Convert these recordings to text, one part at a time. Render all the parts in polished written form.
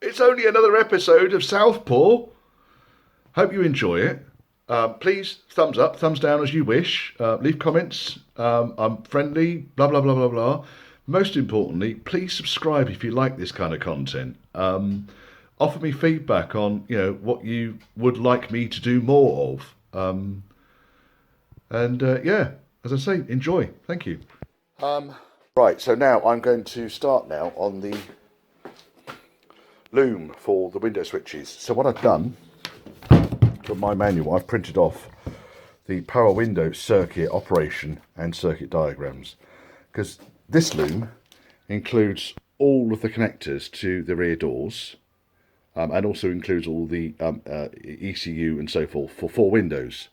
It's only another episode of Southpaw. Hope you enjoy it. Please, thumbs up, thumbs down as you wish. Leave comments. I'm friendly, blah, blah, blah, blah, blah. Most importantly, please subscribe if you like this kind of content. Offer me feedback on, what you would like me to do more of. Yeah, as I say, enjoy. Thank you. Right, so now I'm going to start now on the loom for the window switches. So what I've done, from my manual, I've printed off the power window circuit operation and circuit diagrams, because this loom includes all of the connectors to the rear doors, and also includes all the ECU and so forth for 4 windows.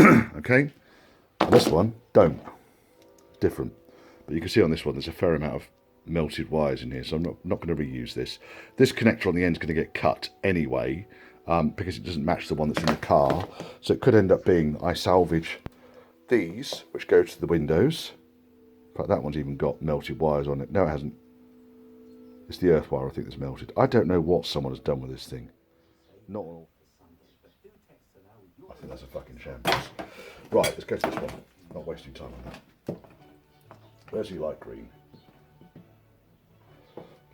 Okay, and this one don't, different, but you can see on this one there's a fair amount of melted wires in here, so I'm not going to reuse this. This connector on the end is going to get cut anyway, because it doesn't match the one that's in the car, so it could end up being I salvage these, which go to the windows. In fact, that one's even got melted wires on it. No, it hasn't. It's the earth wire, I think, that's melted. I don't know what someone has done with this thing. Not all. I think that's a fucking shambles. Right, let's go to this one. Not wasting time on that. Where's the light green?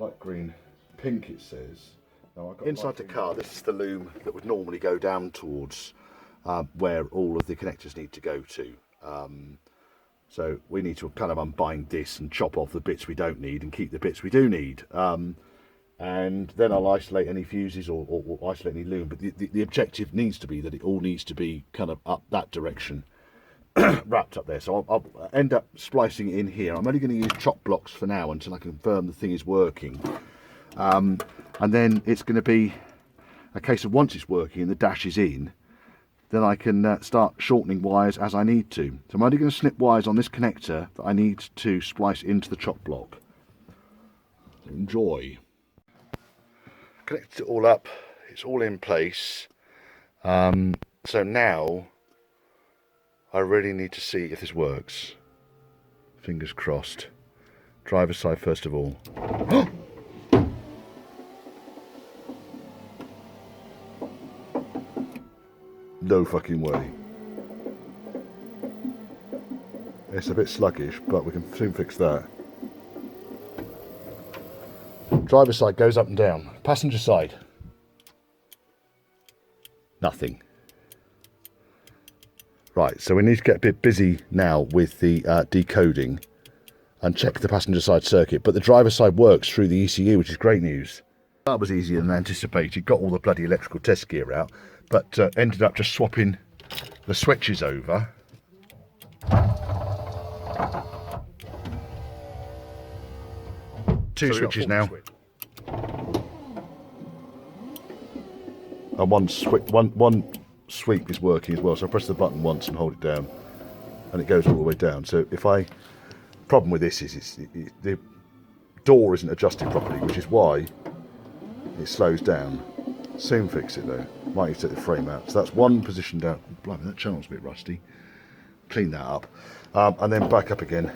Light green, pink it says. Now, I've got inside the car, this is the loom that would normally go down towards where all of the connectors need to go to. So we need to kind of unbind this and chop off the bits we don't need and keep the bits we do need. And then I'll isolate any fuses or isolate any loom. But the objective needs to be that it all needs to be kind of up that direction, wrapped up there. So I'll end up splicing it in here. I'm only going to use chop blocks for now until I confirm the thing is working. And then it's going to be a case of once it's working and the dash is in, then I can start shortening wires as I need to. So I'm only going to snip wires on this connector that I need to splice into the chop block. Enjoy. Connected it all up, it's all in place. So now I really need to see if this works. Fingers crossed. Driver's side first of all. No fucking way. It's a bit sluggish, but we can soon fix that. Driver's side goes up and down. Passenger side. Nothing. Right, so we need to get a bit busy now with the decoding and check the passenger side circuit. But the driver's side works through the ECU, which is great news. That was easier than anticipated. Got all the bloody electrical test gear out, but ended up just swapping the switches over. Two switches now. And one sweep is working as well. So I press the button once and hold it down, and it goes all the way down. So problem with this is the door isn't adjusted properly, which is why it slows down. Soon fix it though. Might need to take the frame out. So that's one position down. Blimey, that channel's a bit rusty. Clean that up, and then back up again.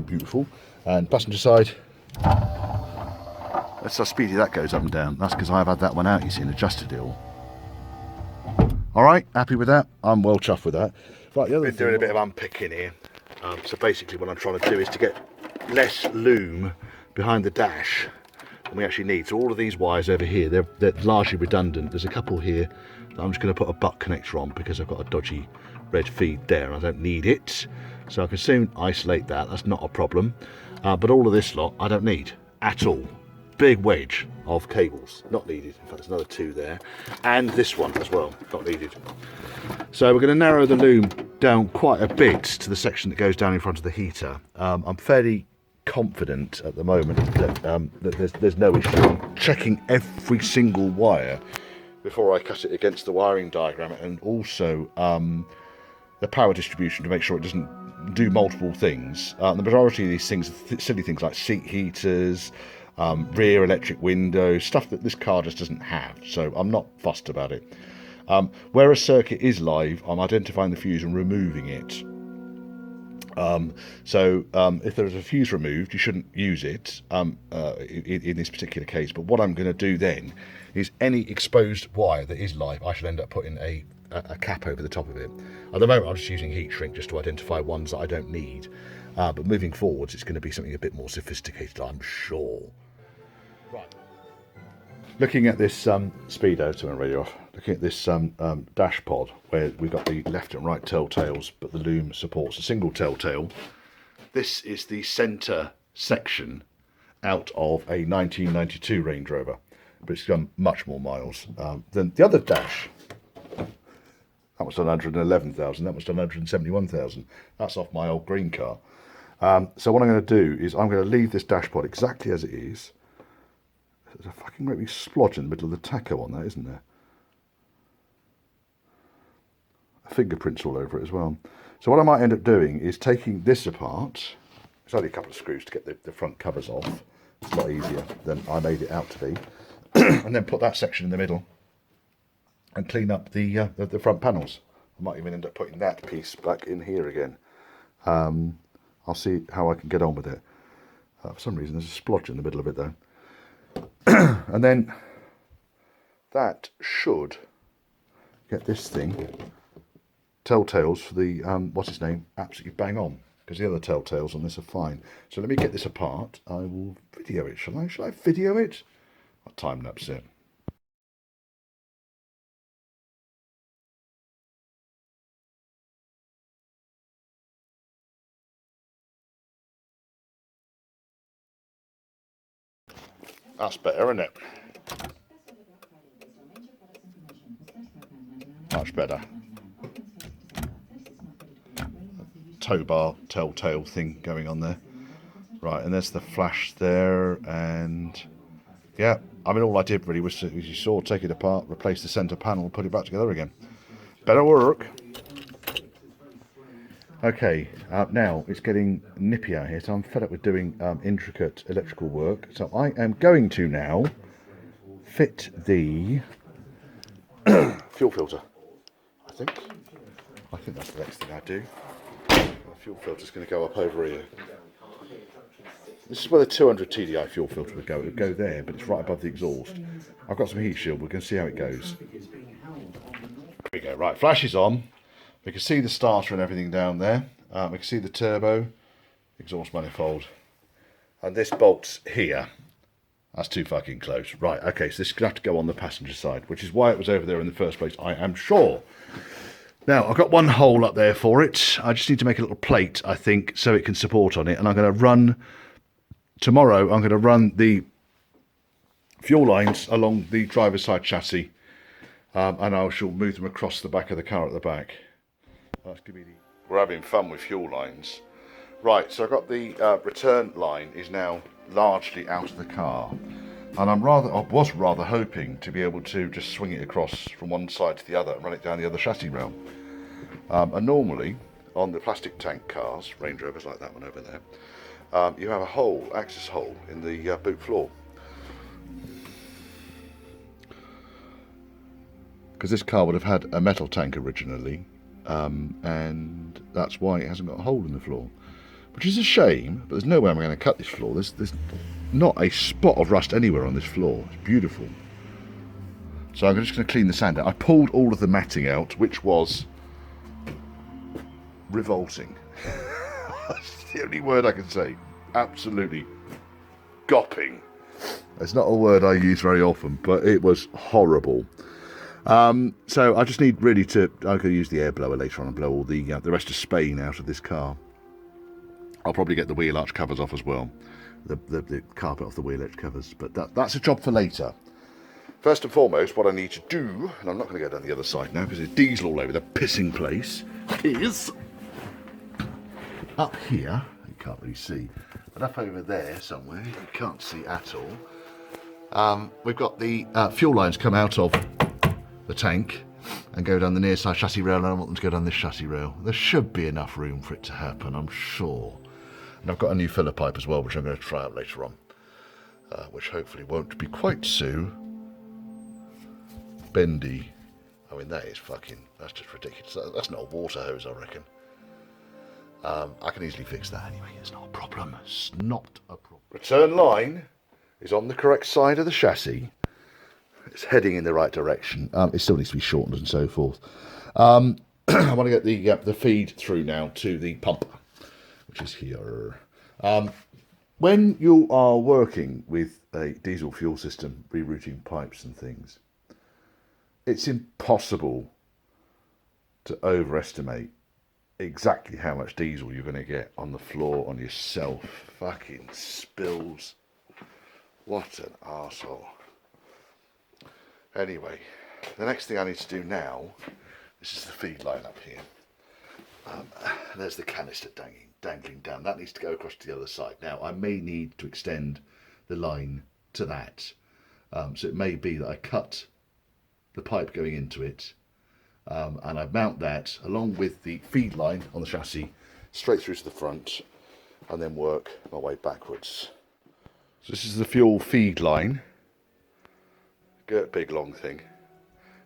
Beautiful. And passenger side. That's how speedy that goes up and down. That's because I've had that one out, you see, and adjusted it all. Alright, happy with that. I'm well chuffed with that. Right, the other been doing a bit of unpicking here. So basically what I'm trying to do is to get less loom behind the dash than we actually need. So all of these wires over here, they're largely redundant. There's a couple here that I'm just going to put a butt connector on because I've got a dodgy red feed there and I don't need it. So I can soon isolate that. That's not a problem. But all of this lot I don't need at all. Big wedge of cables, not needed. In fact, there's another 2 there, and this one as well, not needed. So we're going to narrow the loom down quite a bit to the section that goes down in front of the heater. I'm fairly confident at the moment that there's no issue. I'm checking every single wire before I cut it against the wiring diagram, and also the power distribution to make sure it doesn't do multiple things. The majority of these things are silly things like seat heaters, rear electric windows, stuff that this car just doesn't have, so I'm not fussed about it. Where a circuit is live, I'm identifying the fuse and removing it. If there's a fuse removed, you shouldn't use it in this particular case. But what I'm going to do then is any exposed wire that is live, I should end up putting a cap over the top of it. At the moment, I'm just using heat shrink just to identify ones that I don't need. But moving forwards, it's going to be something a bit more sophisticated, I'm sure. Right. Looking at this speedo, turn the radio off. Looking at this dash pod where we've got the left and right telltales, but the loom supports a single telltale. This is the centre section out of a 1992 Range Rover, but it's done much more miles than the other dash. That was done 111,000. That was done 171,000. That's off my old green car. So what I'm going to do is I'm going to leave this dash pod exactly as it is. There's a fucking great big splodge in the middle of the tacho on that, isn't there? Fingerprints all over it as well. So what I might end up doing is taking this apart. It's only a couple of screws to get the front covers off. It's a lot easier than I made it out to be. And then put that section in the middle and clean up the front panels. I might even end up putting that piece back in here again. I'll see how I can get on with it. For some reason there's a splodge in the middle of it though. And then that should get this thing, telltales for the, what's his name, absolutely bang on, because the other telltales on this are fine. So let me get this apart. I will video it, shall I? Shall I video it? I'll time lapse it. That's better, isn't it? Much better. Tow bar telltale thing going on there. Right, and there's the flash there, and yeah, I mean all I did really was, as you saw, take it apart, replace the centre panel, put it back together again. Better work. Okay, now it's getting nippy out here, so I'm fed up with doing intricate electrical work. So I am going to now fit the fuel filter. I think that's the next thing I do. The fuel filter's going to go up over here. This is where the 200 TDI fuel filter would go. It would go there, but it's right above the exhaust. I've got some heat shield. We're going to see how it goes. There we go. Right, flash is on. We can see the starter and everything down there. We can see the turbo, exhaust manifold. And this bolt's here. That's too fucking close. Right, okay, so this is going to have to go on the passenger side, which is why it was over there in the first place, I am sure. Now, I've got one hole up there for it. I just need to make a little plate, I think, so it can support on it. And I'm going to run, tomorrow, I'm going to run the fuel lines along the driver's side chassis. And I shall move them across the back of the car at the back. We're having fun with fuel lines. Right, so I've got the return line is now largely out of the car. And I was rather hoping to be able to just swing it across from one side to the other and run it down the other chassis rail. And normally, on the plastic tank cars, Range Rovers like that one over there, you have a hole, access hole in the boot floor. Because this car would have had a metal tank originally, and that's why it hasn't got a hole in the floor. Which is a shame, but there's no way I'm going to cut this floor. There's not a spot of rust anywhere on this floor. It's beautiful. So I'm just going to clean the sand out. I pulled all of the matting out, which was revolting. That's the only word I can say. Absolutely gopping. It's not a word I use very often, but it was horrible. So I just need really to, I'm going to use the air blower later on and blow all the rest of Spain out of this car. I'll probably get the wheel arch covers off as well. The carpet off the wheel arch covers, but that's a job for later. First and foremost, what I need to do, and I'm not going to go down the other side now because there's diesel all over the pissing place, is up here, you can't really see, but up over there somewhere, you can't see at all. We've got the fuel lines come out of the tank and go down the near side chassis rail, and I want them to go down this chassis rail. There should be enough room for it to happen, I'm sure. And I've got a new filler pipe as well, which I'm going to try out later on, which hopefully won't be quite so bendy. I mean, that is fucking, that's just ridiculous. That's not a water hose, I reckon. I can easily fix that anyway. It's not a problem. It's not a problem. Return line is on the correct side of the chassis. It's heading in the right direction. It still needs to be shortened and so forth. I want to get the feed through now to the pump, which is here. When you are working with a diesel fuel system, rerouting pipes and things, it's impossible to overestimate exactly how much diesel you're going to get on the floor, on yourself. Fucking spills. What an arsehole. Anyway, the next thing I need to do now, this is the feed line up here. There's the canister dangling down. That needs to go across to the other side. Now, I may need to extend the line to that. So it may be that I cut the pipe going into it, and I mount that along with the feed line on the chassis straight through to the front, and then work my way backwards. So this is the fuel feed line. Big long thing.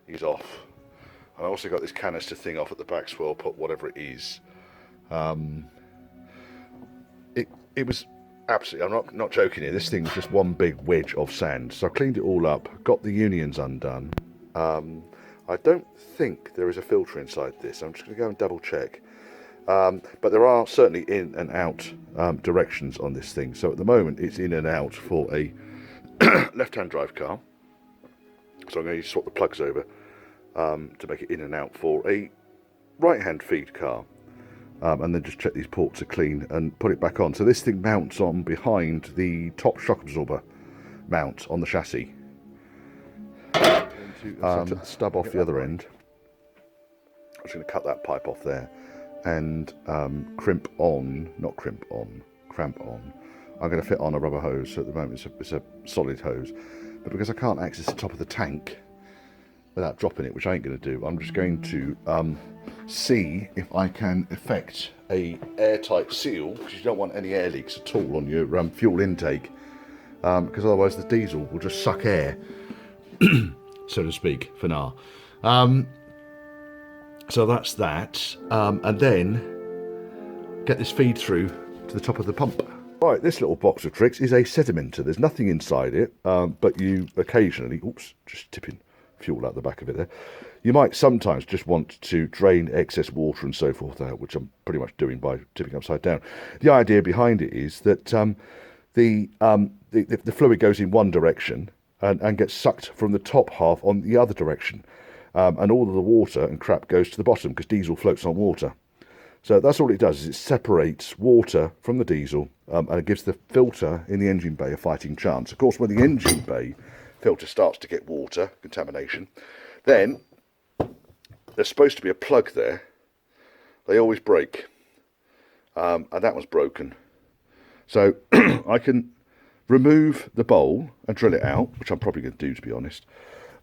He's off. I also got this canister thing off at the back swirl, put whatever it is. It was absolutely, I'm not joking here, this thing was just one big wedge of sand. So I cleaned it all up, got the unions undone. I don't think there is a filter inside this. I'm just going to go and double check. But there are certainly in and out directions on this thing. So at the moment it's in and out for a left-hand drive car. So I'm going to swap the plugs over to make it in and out for a right-hand feed car. And then just check these ports are clean and put it back on. So this thing mounts on behind the top shock absorber mount on the chassis. Stub off the other end. I'm just going to cut that pipe off there and cramp on. I'm going to fit on a rubber hose. So at the moment it's a solid hose. But because I can't access the top of the tank without dropping it, which I ain't going to do, I'm just going to see if I can effect a airtight seal, because you don't want any air leaks at all on your fuel intake, because otherwise the diesel will just suck air, so to speak, for now. So that's that, and then get this feed through to the top of the pump. Right, this little box of tricks is a sedimenter. There's nothing inside it, but you occasionally, just tipping fuel out the back of it there. You might sometimes just want to drain excess water and so forth out, which I'm pretty much doing by tipping upside down. The idea behind it is that the fluid goes in one direction and gets sucked from the top half on the other direction, and all of the water and crap goes to the bottom because diesel floats on water. So that's all it does, is it separates water from the diesel, and it gives the filter in the engine bay a fighting chance. Of course, when the engine bay filter starts to get water contamination, then there's supposed to be a plug there. They always break, and that one's broken. So I can remove the bowl and drill it out, which I'm probably going to do, to be honest,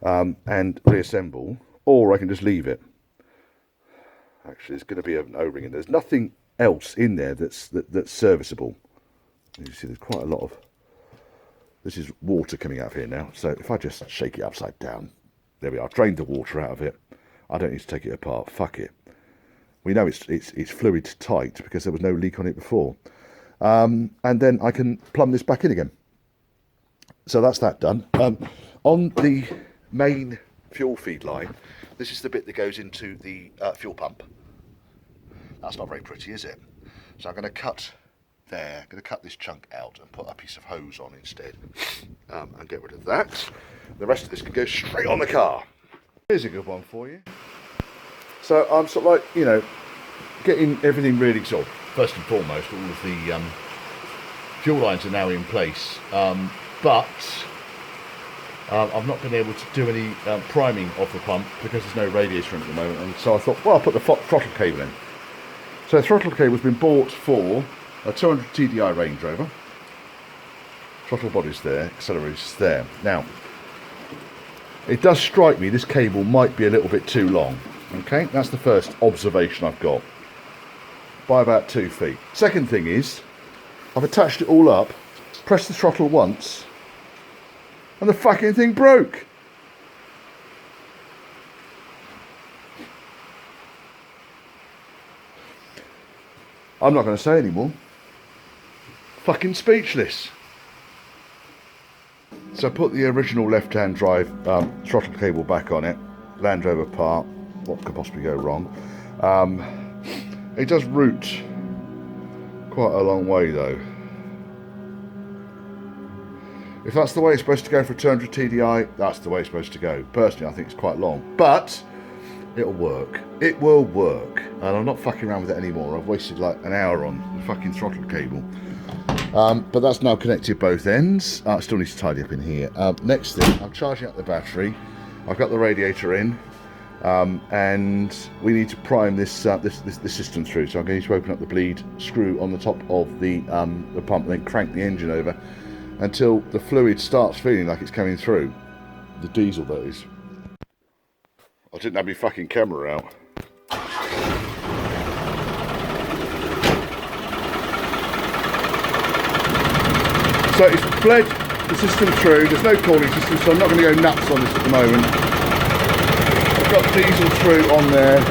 and reassemble, or I can just leave it. Actually, there's going to be an O-ring, and there's nothing else in there that's serviceable. You see, there's quite a lot of. This is water coming out of here now. So if I just shake it upside down, there we are. I've drained the water out of it. I don't need to take it apart. Fuck it. We know it's fluid tight because there was no leak on it before. And then I can plumb this back in again. So that's that done. On the main fuel feed line, this is the bit that goes into the fuel pump. That's not very pretty, is it? So I'm going to cut there. I'm going to cut this chunk out and put a piece of hose on instead, and get rid of that. The rest of this can go straight on the car. Here's a good one for you. So I'm sort of like, you know, getting everything really sort of, first and foremost, all of the fuel lines are now in place, but I've not been able to do any priming of the pump because there's no radiator in at the moment, and so I thought, well, I'll put the throttle cable in. So the throttle cable has been bought for a 200 TDI Range Rover. Throttle body's there, accelerator's there. Now, it does strike me this cable might be a little bit too long. Okay, that's the first observation I've got. By about 2 feet. Second thing is, I've attached it all up, pressed the throttle once, and the fucking thing broke. I'm not going to say anymore. Fucking speechless. So I put the original left-hand drive throttle cable back on it. Land Rover part. What could possibly go wrong? It does route quite a long way though. If that's the way it's supposed to go for a 200 TDI, that's the way it's supposed to go. Personally, I think it's quite long, but it'll work. It will work, and I'm not fucking around with it anymore. I've wasted like an hour on the fucking throttle cable. But that's now connected both ends. I still need to tidy up in here. Next thing, I'm charging up the battery. I've got the radiator in, and we need to prime this system through. So I'm going to open up the bleed screw on the top of the pump, and then crank the engine over until the fluid starts feeling like it's coming through. The diesel, that is. I didn't have my fucking camera out. So it's bled the system through. There's no cooling system, so I'm not going to go nuts on this at the moment. I've got diesel through on there.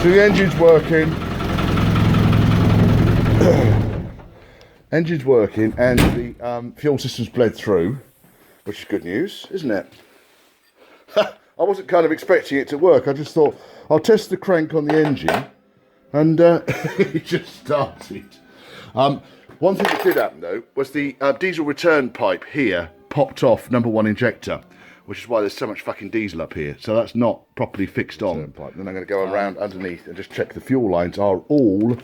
So the engine's working. Engine's working, and the fuel system's bled through, which is good news, isn't it? I wasn't kind of expecting it to work. I just thought I'll test the crank on the engine, and it just started. One thing that did happen though was the diesel return pipe here popped off #1 injector, which is why there's so much fucking diesel up here. So that's not properly fixed on. Pipe. Then I'm going to go around underneath and just check the fuel lines are all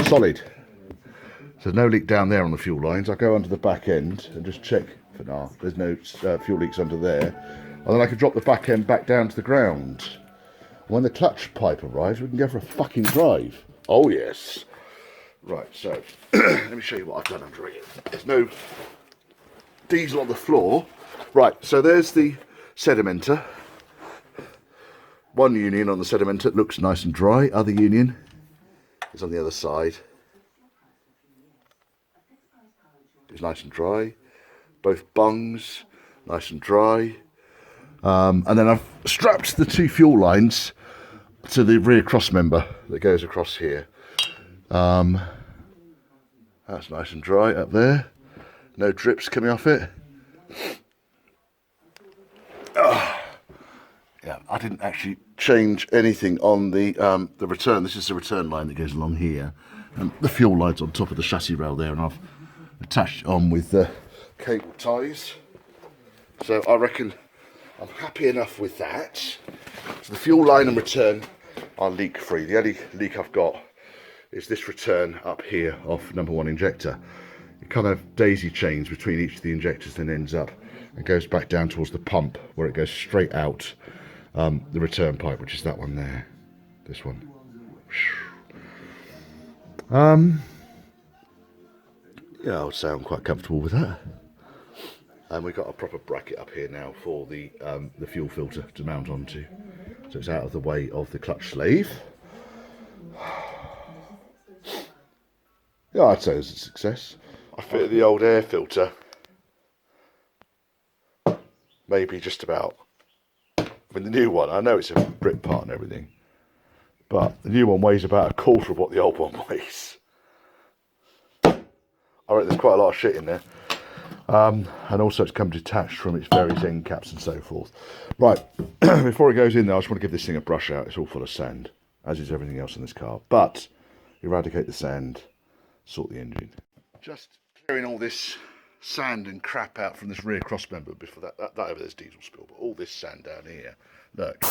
solid. So there's no leak down there on the fuel lines. I go under the back end and just check for now. There's no fuel leaks under there. And then I can drop the back end back down to the ground. When the clutch pipe arrives, we can go for a fucking drive. Oh yes. Right, so let me show you what I've done under here. There's no diesel on the floor. Right, so there's the sedimenter. One union on the sedimenter looks nice and dry. Other union is on the other side. It's nice and dry. Both bungs, nice and dry. And then I've strapped the two fuel lines to the rear cross member that goes across here. That's nice and dry up there. No drips coming off it. Yeah, I didn't actually change anything on the return. This is the return line that goes along here, and the fuel line's on top of the chassis rail there, and I've attached it on with the cable ties. So I reckon I'm happy enough with that. So the fuel line and return are leak free. The only leak I've got is this return up here off #1 injector. It kind of daisy chains between each of the injectors, then ends up and goes back down towards the pump where it goes straight out the return pipe, which is that one there. This one. Yeah, I would say I'm quite comfortable with that. And we've got a proper bracket up here now for the fuel filter to mount onto, so it's out of the way of the clutch sleeve. Yeah, I'd say it's a success. I fitted the old air filter, maybe just about. I mean, the new one, I know it's a Brit part and everything, but the new one weighs about a quarter of what the old one weighs. I reckon there's quite a lot of shit in there. And also it's come detached from its various end caps and so forth. Right, before it goes in there, I just want to give this thing a brush out. It's all full of sand, as is everything else in this car. But eradicate the sand, sort the engine. Just clearing all this sand and crap out from this rear cross member. Before that over there's diesel spill, but all this sand down here, look.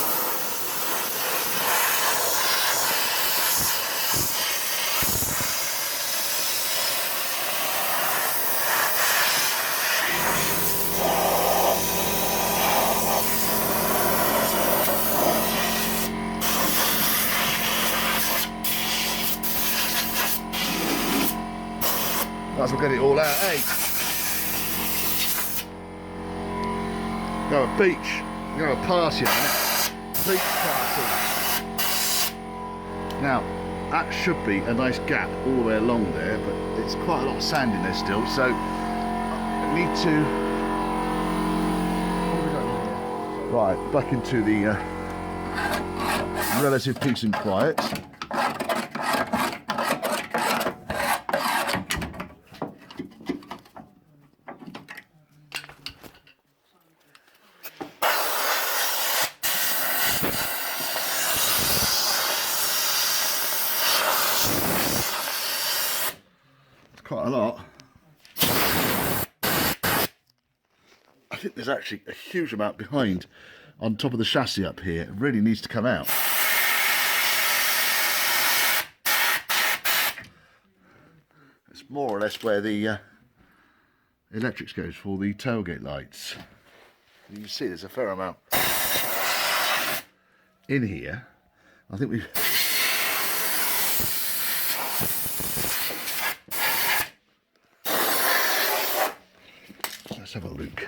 Might as well get it all out, eh? Go to a beach, go to a party, beach party. Now, that should be a nice gap all the way along there, but it's quite a lot of sand in there still, so I need to Right, back into the relative peace and quiet. It's quite a lot. I think there's actually a huge amount behind on top of the chassis up here. It really needs to come out. It's more or less where the electrics goes for the tailgate lights. You can see there's a fair amount in here. I think we've... Let's have a look.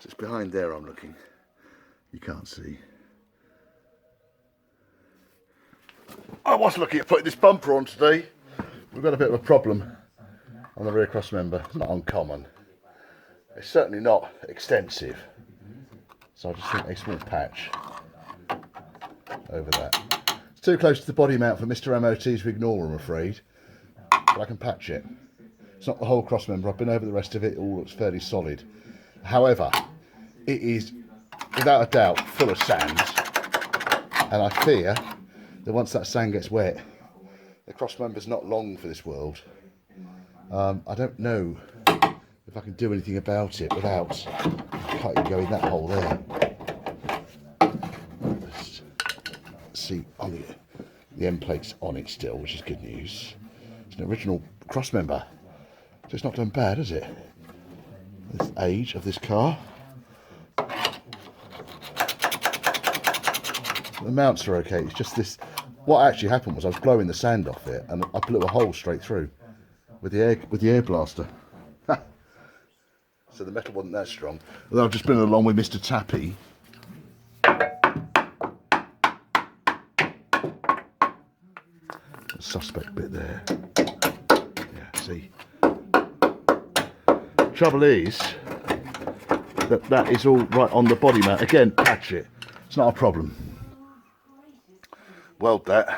So it's behind there I'm looking. You can't see. I was looking at putting this bumper on today. We've got a bit of a problem on the rear cross member. It's not uncommon. It's certainly not extensive. So I just think a small patch over that. It's too close to the body mount for Mr. MOT to ignore, I'm afraid. But I can patch it. It's not the whole cross member. I've been over the rest of it. It all looks fairly solid. However, it is without a doubt full of sand. And I fear that once that sand gets wet, the cross member's not long for this world. I don't know if I can do anything about it without cutting going that hole there. Let's see on the end plate's on it still, which is good news. It's an original cross member, so it's not done bad, is it? This age of this car. The mounts are okay. It's just this. What actually happened was I was blowing the sand off it, and I blew a hole straight through with the air blaster. So the metal wasn't that strong. Although I've just been along with Mr. Tappy. The suspect bit there. Yeah, see. Trouble is that is all right on the body mount. Again, patch it. It's not a problem. Weld that.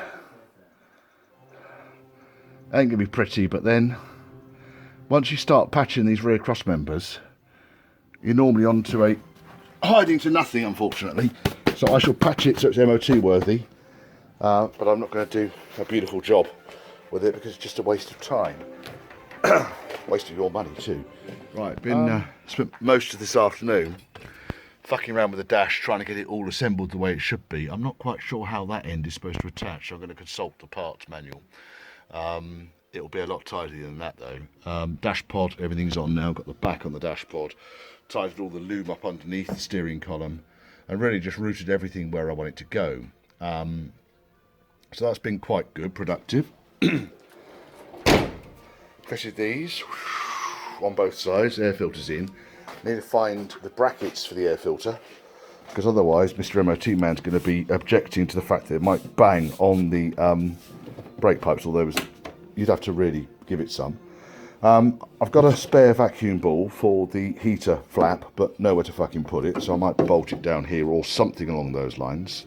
Ain't gonna be pretty, but then once you start patching these rear cross members, you're normally onto a hiding to nothing, unfortunately. So I shall patch it so it's MOT worthy, but I'm not going to do a beautiful job with it because it's just a waste of time. Waste of your money too. Right, been spent most of this afternoon fucking around with the dash, trying to get it all assembled the way it should be. I'm not quite sure how that end is supposed to attach. I'm going to consult the parts manual. It'll be a lot tidier than that though. Dash pod, everything's on now. Got the back on the dash pod. Tidied all the loom up underneath the steering column, and really just routed everything where I want it to go. So that's been quite good, productive. Fitted these on both sides, air filters in. Need to find the brackets for the air filter, because otherwise Mr. MOT man's going to be objecting to the fact that it might bang on the brake pipes, although you'd have to really give it some. I've got a spare vacuum ball for the heater flap, but nowhere to fucking put it, so I might bolt it down here or something along those lines.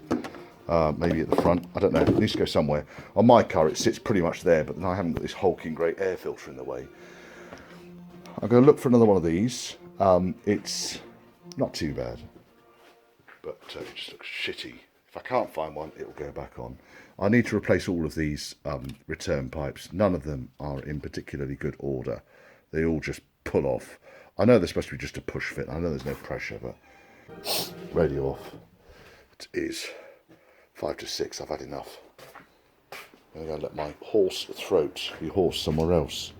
Maybe at the front, I don't know, it needs to go somewhere. On my car it sits pretty much there, but then I haven't got this hulking great air filter in the way. I'm going to look for another one of these. It's not too bad, but it just looks shitty. If I can't find one, it will go back on. I need to replace all of these return pipes. None of them are in particularly good order. They all just pull off. I know they're supposed to be just a push fit. I know there's no pressure, but radio off. It is 5 to 6. I've had enough. I'm going to let my horse throat be horse somewhere else.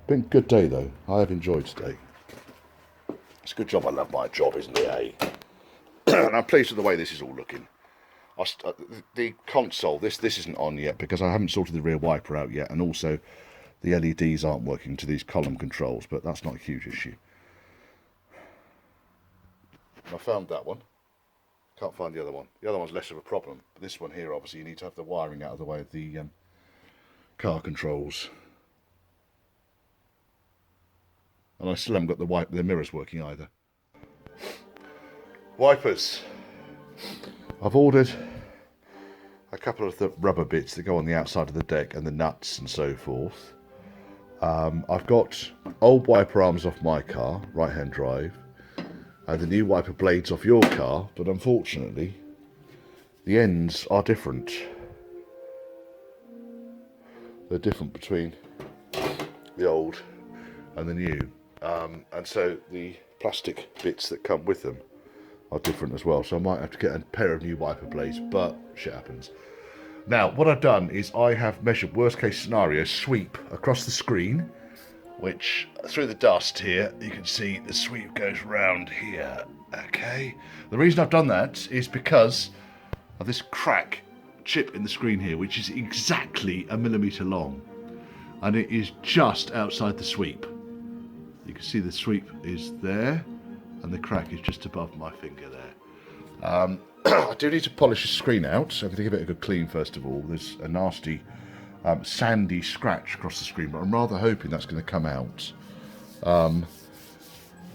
Been a good day though. I have enjoyed today. It's a good job I love my job, isn't it, eh? And I'm pleased with the way this is all looking. The console, this isn't on yet because I haven't sorted the rear wiper out yet, and also the LEDs aren't working to these column controls, but that's not a huge issue. I found that one. Can't find the other one. The other one's less of a problem. But this one here, obviously, you need to have the wiring out of the way of the car controls. And I still haven't got the mirrors working either. Wipers. I've ordered a couple of the rubber bits that go on the outside of the deck and the nuts and so forth. I've got old wiper arms off my car, right-hand drive, and the new wiper blades off your car, but unfortunately the ends are different. They're different between the old and the new, and so the plastic bits that come with them are different as well, so I might have to get a pair of new wiper blades, but shit happens. Now, what I've done is I have measured worst case scenario sweep across the screen, which through the dust here, you can see the sweep goes round here, okay? The reason I've done that is because of this crack chip in the screen here, which is exactly 1 millimetre long, and it is just outside the sweep. You can see the sweep is there, and the crack is just above my finger there. I do need to polish the screen out, so I'm going to give it a good clean first of all. There's a nasty sandy scratch across the screen, but I'm rather hoping that's going to come out.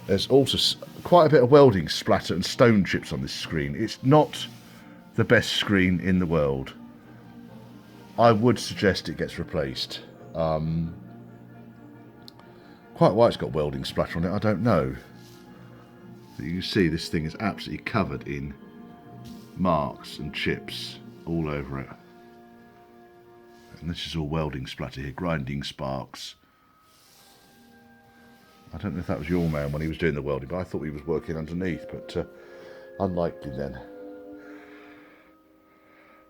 There's also quite a bit of welding splatter and stone chips on this screen. It's not the best screen in the world. I would suggest it gets replaced. Quite why it's got welding splatter on it, I don't know. But you can see this thing is absolutely covered in marks and chips all over it. And this is all welding splatter here, grinding sparks. I don't know if that was your man when he was doing the welding, but I thought he was working underneath, but unlikely then.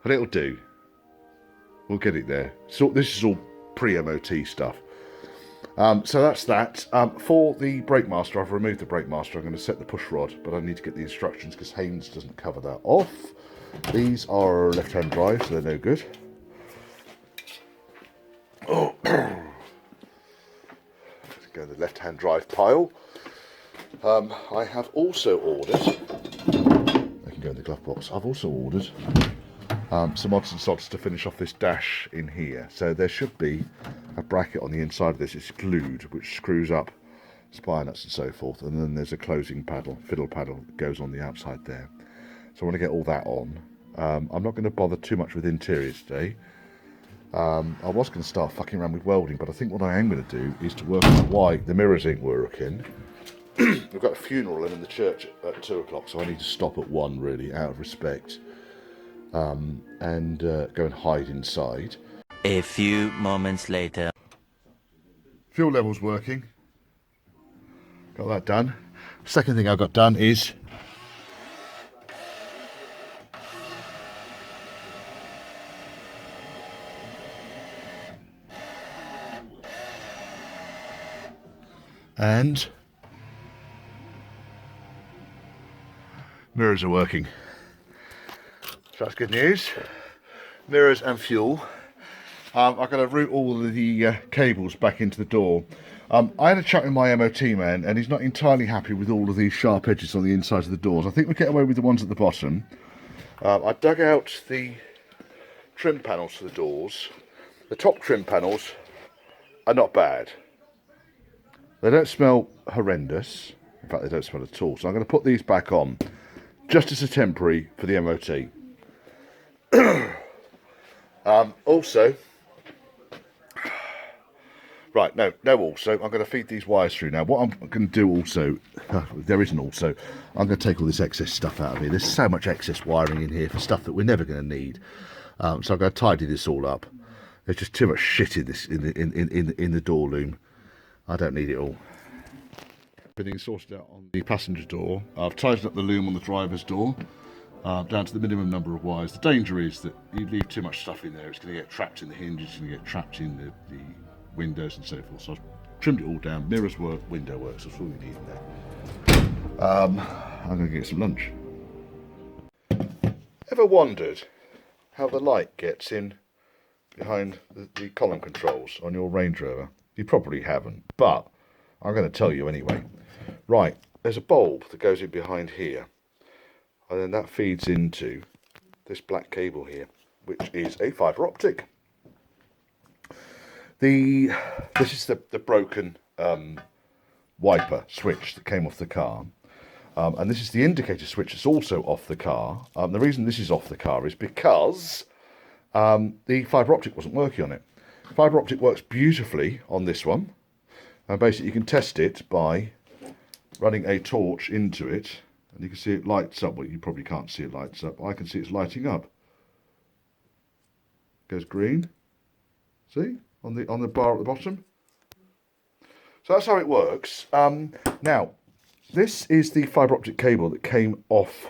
But it'll do. We'll get it there. So this is all pre-MOT stuff. So that's that. For the brake master, I've removed the brake master. I'm going to set the push rod, but I need to get the instructions because Haynes doesn't cover that off. These are left-hand drive, so they're no good. Oh, let's go in the left-hand drive pile. I have also ordered, I can go in the glove box, I've also ordered some odds and sods to finish off this dash in here. So there should be a bracket on the inside of this. It's glued, which screws up spire nuts and so forth, and then there's a closing paddle, fiddle paddle that goes on the outside there. So I want to get all that on. I'm not going to bother too much with interior today. I was going to start fucking around with welding, but I think what I am going to do is to work out why the mirrors ain't working. We've got a funeral in the church at 2 o'clock, so I need to stop at 1 really, out of respect. And go and hide inside. A few moments later. Fuel level's working. Got that done. Second thing I've got done is and mirrors are working. So that's good news. Mirrors and fuel. I'm going to route all of the cables back into the door. I had a chat with my MOT man, and he's not entirely happy with all of these sharp edges on the insides of the doors. I think we'll get away with the ones at the bottom. I dug out the trim panels for the doors. The top trim panels are not bad. They don't smell horrendous. In fact, they don't smell at all. So I'm going to put these back on, just as a temporary for the MOT. Also, right, also, I'm going to feed these wires through now. What I'm going to do also, there isn't also, I'm going to take all this excess stuff out of here. There's so much excess wiring in here for stuff that we're never going to need. So I'm going to tidy this all up. There's just too much shit in this, in the door loom. I don't need it all. Everything's sorted out on the passenger door. I've tightened up the loom on the driver's door. Down to the minimum number of wires. The danger is that you leave too much stuff in there, it's going to get trapped in the hinges, it's going to get trapped in the windows and so forth. So I've trimmed it all down. Mirrors work, window works, that's all you need in there. I'm going to get some lunch. Ever wondered how the light gets in behind the column controls on your Range Rover? You probably haven't, but I'm going to tell you anyway. Right, there's a bulb that goes in behind here. And then that feeds into this black cable here, which is a fibre optic. This is the broken wiper switch that came off the car. And this is the indicator switch that's also off the car. The reason this is off the car is because the fibre optic wasn't working on it. Fibre optic works beautifully on this one. And basically you can test it by running a torch into it. And you can see it lights up. Well, you probably can't see it lights up. I can see it's lighting up. Goes green. See? On the bar at the bottom. So that's how it works. Now, this is the fibre optic cable that came off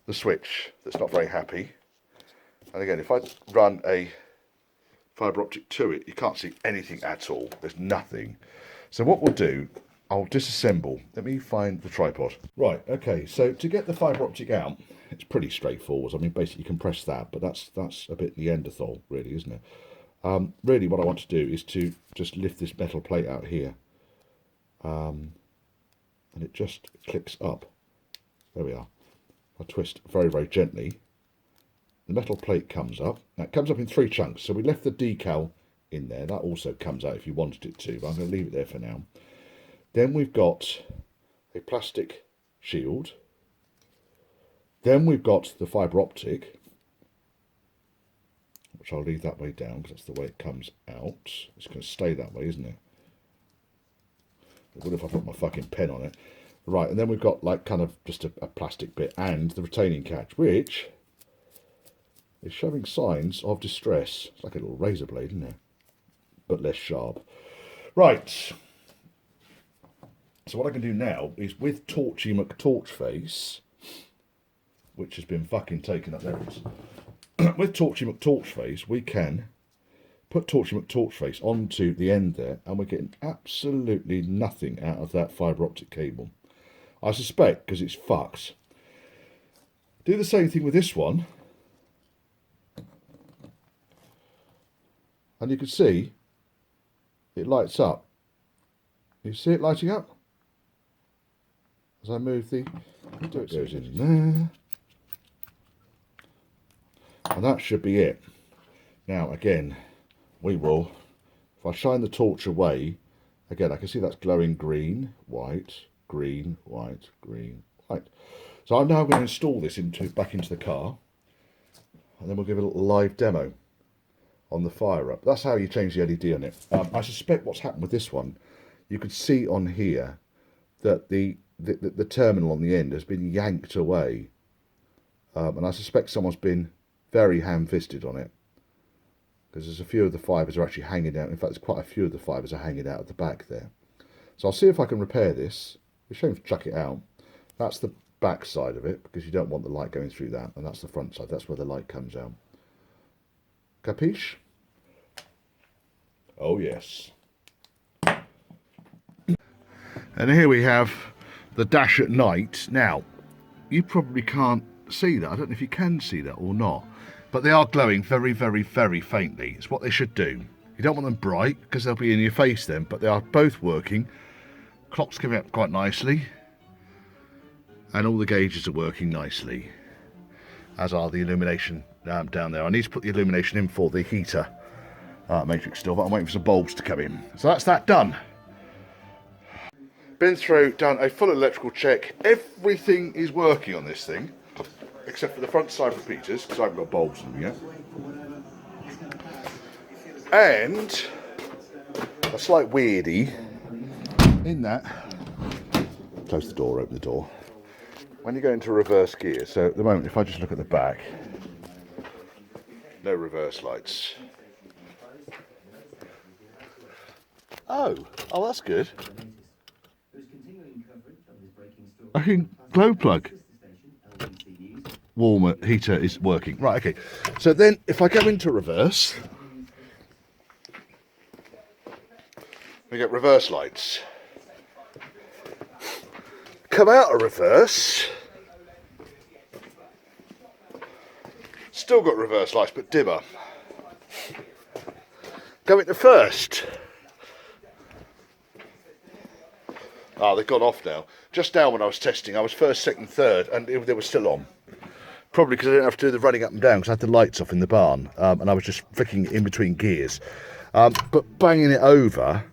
the switch that's not very happy. And again, if I run a fibre optic to it, you can't see anything at all. There's nothing. So what we'll do, I'll disassemble. Let me find the tripod. Right, okay, so to get the fibre optic out, it's pretty straightforward. I mean, basically you can press that, but that's a bit Neanderthal, really, isn't it? Really what I want to do is to just lift this metal plate out here. And it just clicks up. There we are. I twist very, very gently. The metal plate comes up. Now it comes up in 3 chunks. So we left the decal in there. That also comes out if you wanted it to, but I'm going to leave it there for now. Then we've got a plastic shield. Then we've got the fibre optic, which I'll leave that way down because that's the way it comes out. It's going to stay that way, isn't it? What if I put my fucking pen on it? Right, and then we've got like kind of just a plastic bit and the retaining catch, which is showing signs of distress. It's like a little razor blade, isn't it? But less sharp. Right. So what I can do now is with Torchy McTorchface, which has been fucking taken up there. With Torchy McTorchface, we can put Torchy McTorchface onto the end there, and we're getting absolutely nothing out of that fibre optic cable. I suspect because it's fucked. Do the same thing with this one, and you can see it lights up. You see it lighting up? As I move the... it goes in there. And that should be it. Now, again, we will... if I shine the torch away, again, I can see that's glowing green, white, green, white, green, white. So I'm now going to install this back into the car. And then we'll give it a little live demo on the fire up. That's how you change the LED on it. I suspect what's happened with this one, you could see on here that the terminal on the end has been yanked away. And I suspect someone's been very ham-fisted on it. Because there's a few of the fibres are actually hanging out. In fact, there's quite a few of the fibres are hanging out at the back there. So I'll see if I can repair this. It's a shame to chuck it out. That's the back side of it, because you don't want the light going through that. And that's the front side. That's where the light comes out. Capiche? Oh, yes. And here we have the dash at night. Now, you probably can't see that. I don't know if you can see that or not. But they are glowing very, very, very faintly. It's what they should do. You don't want them bright because they'll be in your face then. But they are both working. Clock's coming up quite nicely. And all the gauges are working nicely. As are the illumination down there. I need to put the illumination in for the heater matrix still. But I'm waiting for some bulbs to come in. So that's that done. Been through, done a full electrical check. Everything is working on this thing. Except for the front side repeaters, because I haven't got bulbs in them yet. And a slight weirdie in that, close the door, open the door. When you go into reverse gear, so at the moment, if I just look at the back, no reverse lights. Oh, that's good. I can glow plug. Warmer heater is working. Right, okay. So then if I go into reverse, we get reverse lights. Come out of reverse. Still got reverse lights, but dimmer. Go into first. Oh, they've gone off now. Just now when I was testing, I was first, second, third, and they were still on. Probably because I didn't have to do the running up and down because I had the lights off in the barn and I was just flicking in between gears. But banging it over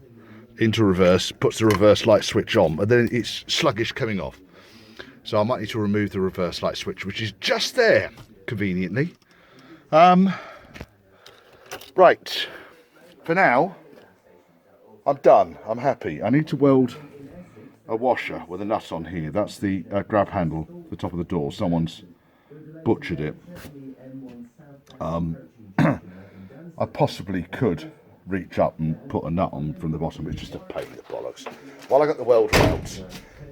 into reverse, puts the reverse light switch on, and then it's sluggish coming off. So I might need to remove the reverse light switch, which is just there, conveniently. Right, for now, I'm done. I'm happy. I need to weld a washer with a nut on here. That's the grab handle for the top of the door. Someone's butchered it. I possibly could reach up and put a nut on from the bottom, but it's just a pain in the bollocks. While I got the welder out,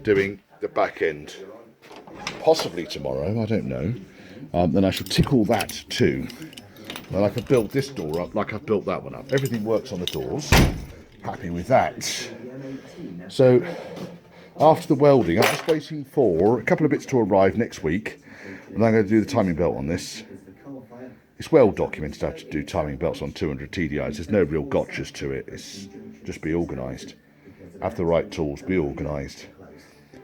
doing the back end, possibly tomorrow, I don't know, then I shall tickle that too. Then I can build this door up like I've built that one up. Everything works on the doors. Happy with that. So, after the welding, I'm just waiting for a couple of bits to arrive next week, and I'm going to do the timing belt on this. It's well documented how to do timing belts on 200 TDIs. There's no real gotchas to it. It's just be organised. Have the right tools, be organised.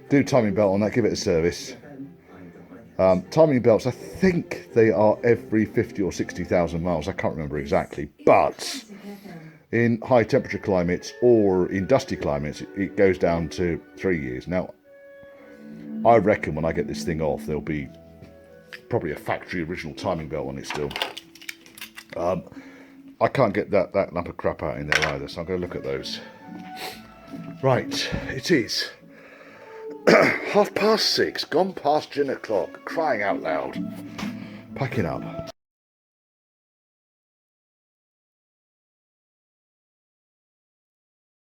Do timing belt on that, give it a service. Timing belts, I think they are every 50 or 60,000 miles. I can't remember exactly. But in high temperature climates or in dusty climates, it goes down to 3 years. Now, I reckon when I get this thing off, there'll be probably a factory original timing belt on it still. I can't get that lump of crap out in there either, so I'm going to look at those. Right, it is 6:30, gone past gin o'clock, crying out loud. Packing up.